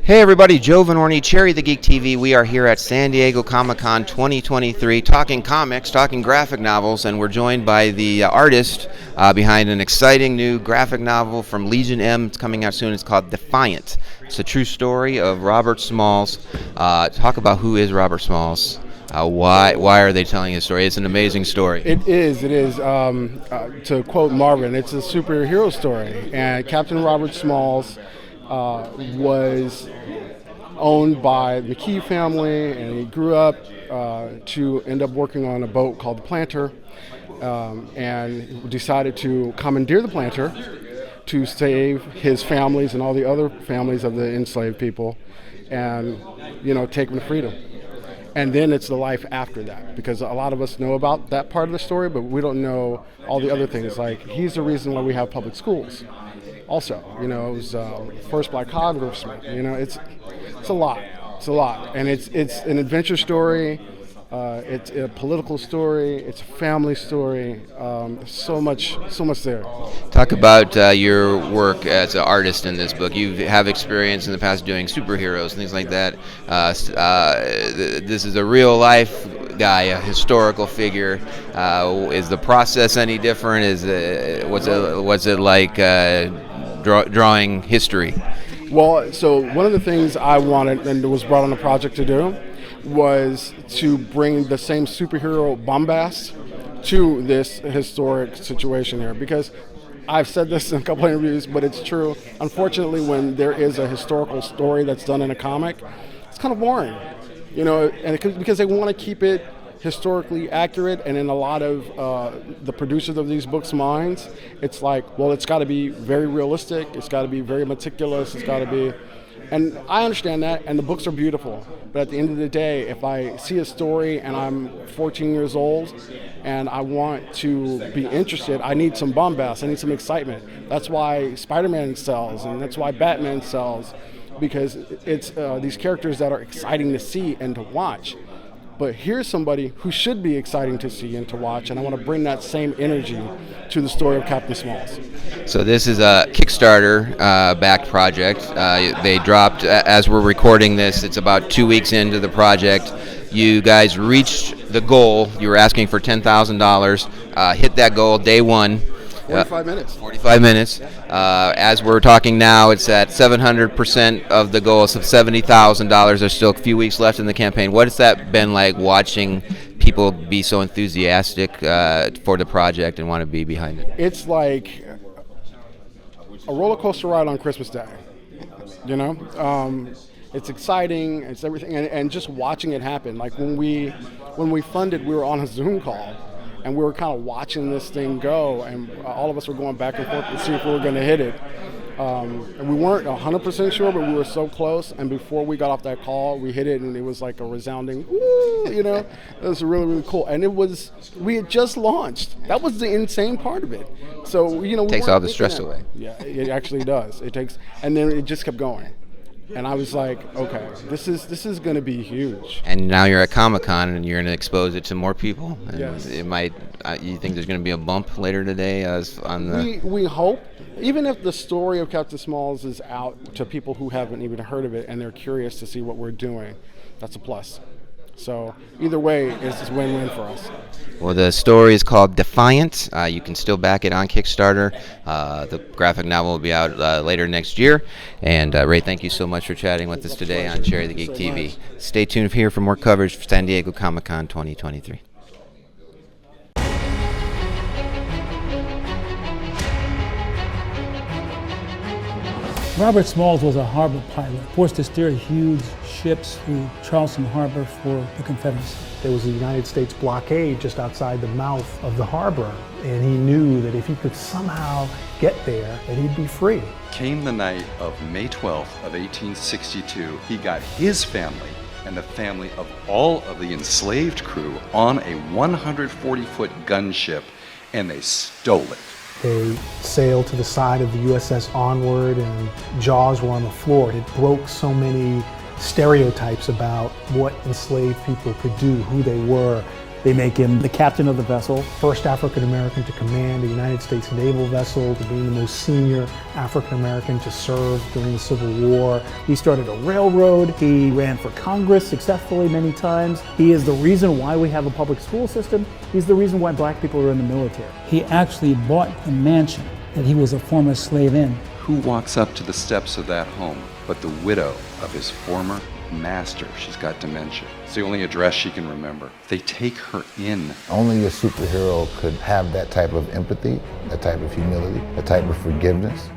Hey everybody, Joe Vanourney, Cherry the Geek TV. We are here at San Diego Comic-Con 2023 talking comics, talking graphic novels, and we're joined by the artist behind an exciting new graphic novel from Legion M. It's coming out soon. It's called Defiant. It's a true story of Robert Smalls. Talk about who is Robert Smalls. Why are they telling his story? It's an amazing story. It is. To quote Marvin, it's a superhero story. And Captain Robert Smalls was owned by the McKee family, and he grew up to end up working on a boat called the Planter, and decided to commandeer the Planter to save his families and all the other families of the enslaved people, and take them to freedom. And then it's the life after that, because a lot of us know about that part of the story, but we don't know all the other things. Like, he's the reason why we have public schools. Also, it was first black congressman. It's a lot. It's a lot, and it's an adventure story. It's a political story. It's a family story. So much there. Talk about your work as an artist in this book. You have experience in the past doing superheroes and things like that. This is a real life guy, a historical figure. Is the process any different? What's it like drawing history? Well, so one of the things I wanted and was brought on the project to do was to bring the same superhero bombast to this historic situation here, because I've said this in a couple of interviews, but it's true. Unfortunately, when there is a historical story that's done in a comic, it's kind of boring, and because they want to keep it historically accurate, and in a lot of the producers of these books' minds, it's like, well, it's got to be very realistic, it's got to be very meticulous, it's got to be, and I understand that, and the books are beautiful, but at the end of the day, if I see a story and I'm 14 years old and I want to be interested, I need some bombast, I need some excitement. That's why Spider-Man sells, and that's why Batman sells, because it's these characters that are exciting to see and to watch. But here's somebody who should be exciting to see and to watch, and I want to bring that same energy to the story of Captain Smalls. So this is a Kickstarter-backed project. They dropped, as we're recording this, it's about 2 weeks into the project. You guys reached the goal. You were asking for $10,000. Hit that goal day one. 45 minutes. 45 minutes. As we're talking now, it's at 700% of the goal, so $70,000. There's still a few weeks left in the campaign. What has that been like, watching people be so enthusiastic for the project and want to be behind it? It's like a roller coaster ride on Christmas Day. It's exciting. It's everything, and just watching it happen. Like when we funded, we were on a Zoom call, and we were kind of watching this thing go, and all of us were going back and forth to see if we were going to hit it. And we weren't 100% sure, but we were so close. And before we got off that call, we hit it, and it was like a resounding, woo, It was really, really cool. And we had just launched. That was the insane part of it. So, it takes all the stress away. Yeah, it actually does. And then it just kept going. And I was like, okay, this is going to be huge. And now you're at Comic-Con, and you're going to expose it to more people. And yes. It might. You think there's going to be a bump later today on the? We hope. Even if the story of Captain Smalls is out to people who haven't even heard of it and they're curious to see what we're doing, that's a plus. So either way, it's a win-win for us. Well, the story is called Defiant. You can still back it on Kickstarter. The graphic novel will be out later next year. And Ray, thank you so much for chatting with us today on Cherry the Geek TV. Stay tuned here for more coverage for San Diego Comic-Con 2023. Robert Smalls was a harbor pilot, forced to steer huge ships through Charleston Harbor for the Confederacy. There was a United States blockade just outside the mouth of the harbor, and he knew that if he could somehow get there, that he'd be free. Came the night of May 12th of 1862. He got his family and the family of all of the enslaved crew on a 140-foot gunship, and they stole it. They sailed to the side of the USS Onward, and jaws were on the floor. It broke so many stereotypes about what enslaved people could do, who they were. They make him the captain of the vessel. First African American to command a United States naval vessel, to being the most senior African American to serve during the Civil War. He started a railroad. He ran for Congress successfully many times. He is the reason why we have a public school system. He's the reason why black people are in the military. He actually bought the mansion that he was a former slave in. Who walks up to the steps of that home but the widow of his former master? She's got dementia. It's the only address she can remember. They take her in. Only a superhero could have that type of empathy, that type of humility, that type of forgiveness.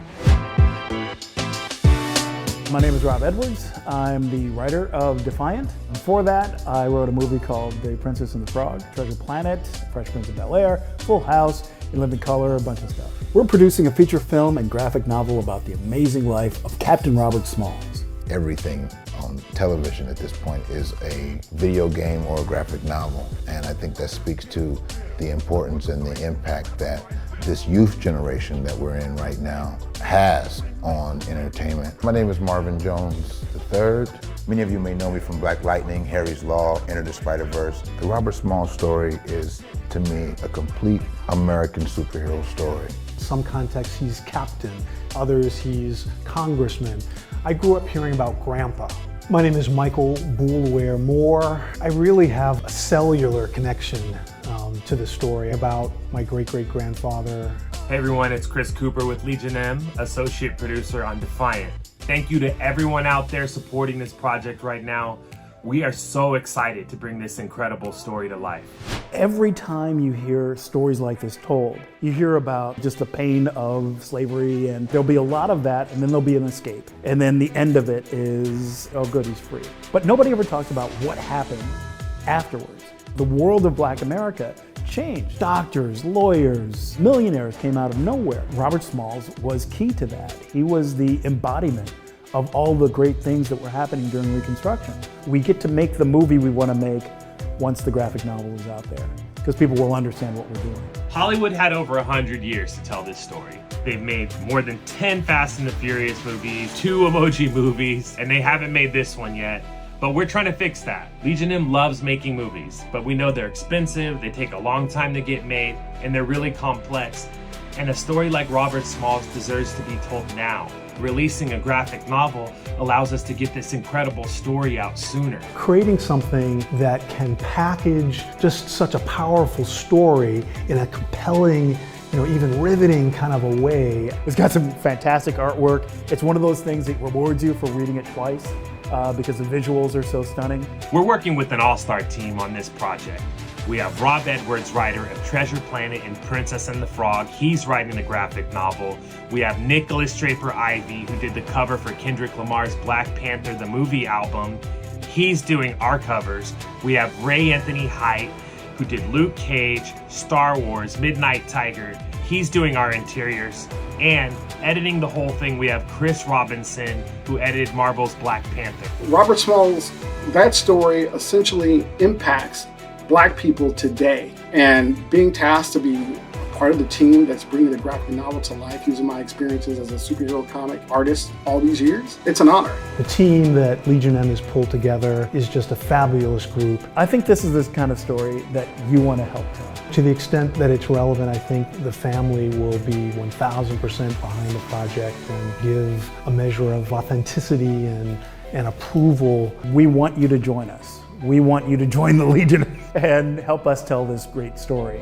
My name is Rob Edwards. I'm the writer of Defiant. Before that, I wrote a movie called The Princess and the Frog, Treasure Planet, Fresh Prince of Bel-Air, Full House, In Living Color, a bunch of stuff. We're producing a feature film and graphic novel about the amazing life of Captain Robert Smalls. Everything on television at this point is a video game or a graphic novel, and I think that speaks to the importance and the impact that this youth generation that we're in right now has on entertainment. My name is Marvin Jones III. Many of you may know me from Black Lightning, Harry's Law, Enter the Spider-Verse. The Robert Smalls story is, to me, a complete American superhero story. Some contexts he's captain, others he's congressman. I grew up hearing about Grandpa. My name is Michael Boulware Moore. I really have a cellular connection to the story about my great-great-grandfather. Hey everyone, it's Chris Cooper with Legion M, associate producer on Defiant. Thank you to everyone out there supporting this project right now. We are so excited to bring this incredible story to life. Every time you hear stories like this told, you hear about just the pain of slavery, and there'll be a lot of that, and then there'll be an escape. And then the end of it is, oh good, he's free. But nobody ever talks about what happened afterwards. The world of Black America changed. Doctors, lawyers, millionaires came out of nowhere. Robert Smalls was key to that. He was the embodiment of all the great things that were happening during Reconstruction. We get to make the movie we want to make once the graphic novel is out there, because people will understand what we're doing. Hollywood had over 100 years to tell this story. They've made more than 10 Fast and the Furious movies, 2 Emoji movies, and they haven't made this one yet. But we're trying to fix that. Legion M loves making movies, but we know they're expensive, they take a long time to get made, and they're really complex. And a story like Robert Smalls deserves to be told now. Releasing a graphic novel allows us to get this incredible story out sooner. Creating something that can package just such a powerful story in a compelling, even riveting kind of a way. It's got some fantastic artwork. It's one of those things that rewards you for reading it twice because the visuals are so stunning. We're working with an all-star team on this project. We have Rob Edwards, writer of Treasure Planet and Princess and the Frog. He's writing the graphic novel. We have Nicholas Draper-Ivey, who did the cover for Kendrick Lamar's Black Panther, the movie album. He's doing our covers. We have Ray Anthony Height, who did Luke Cage, Star Wars, Midnight Tiger. He's doing our interiors. And editing the whole thing, we have Chris Robinson, who edited Marvel's Black Panther. Robert Smalls, that story essentially impacts Black people today, and being tasked to be part of the team that's bringing the graphic novel to life using my experiences as a superhero comic artist all these years, it's an honor. The team that Legion M has pulled together is just a fabulous group. I think this is this kind of story that you want to help tell. To the extent that it's relevant, I think the family will be 1000% behind the project and give a measure of authenticity and approval. We want you to join us. We want you to join the Legion and help us tell this great story.